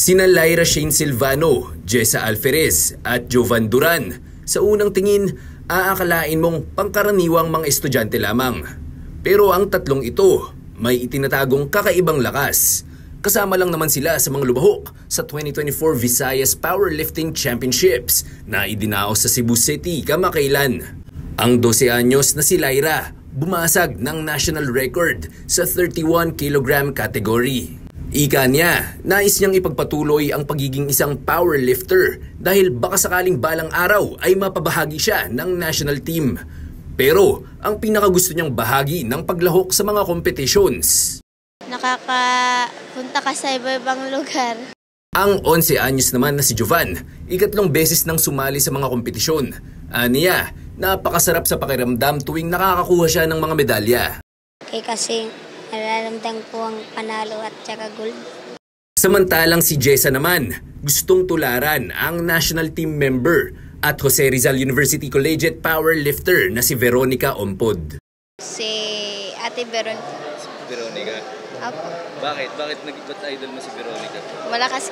Sina Lyra Shane Silvano, Jessa Alferez at Jovan Duran. Sa unang tingin, aakalain mong pangkaraniwang mga estudyante lamang. Pero ang tatlong ito may itinatagong kakaibang lakas. Kasama lang naman sila sa mga lubahok sa 2024 Visayas Powerlifting Championships na idinaos sa Cebu City kamakailan. Ang 12 anyos na si Lyra bumasag ng national record sa 31 kg category. Ika niya, nais niyang ipagpatuloy ang pagiging isang powerlifter dahil baka sakaling balang araw ay mapabahagi siya ng national team. Pero ang pinakagusto niyang bahagi ng paglahok sa mga competitions. Nakakapunta ka sa iba-ibang lugar. Ang 11 anyos naman na si Jovan, ikatlong beses nang sumali sa mga kompetisyon. Aniya, napakasarap sa pakiramdam tuwing nakakakuha siya ng mga medalya. Kasi nararamdam ko ang panalo at saka gold. Samantalang si Jessa naman, gustong tularan ang national team member at Jose Rizal University Collegiate powerlifter na si Veronica Ompod. Si Ate Veronica. Veronica? Apo. Bakit? Bakit nag-ba't idol mo si Veronica? Malakas.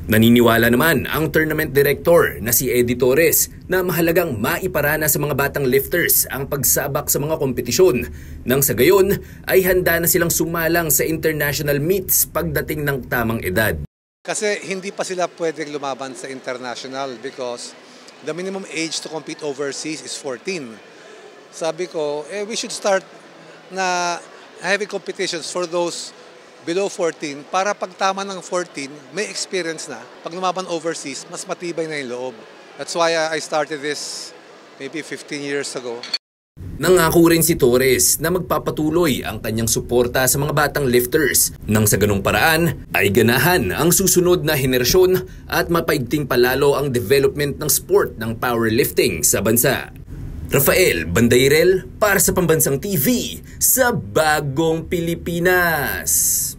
Naniniwala naman ang tournament director na si Eddie Torres na mahalagang maiparana sa mga batang lifters ang pagsabak sa mga kompetisyon. Nang sa gayon ay handa na silang sumalang sa international meets pagdating ng tamang edad. Kasi hindi pa sila pwedeng lumaban sa international because the minimum age to compete overseas is 14. Sabi ko, we should start na having competitions for those below 14 para pag tama ng 14, may experience na. Pag lumaban overseas, mas matibay na yung loob. That's why I started this maybe 15 years ago. Nangako rin si Torres na magpapatuloy ang kanyang suporta sa mga batang lifters nang sa ganung paraan ay ganahan ang susunod na henerasyon at mapaigting palalo ang development ng sport ng powerlifting sa bansa. Rafael Bandairel para sa Pambansang TV sa Bagong Pilipinas.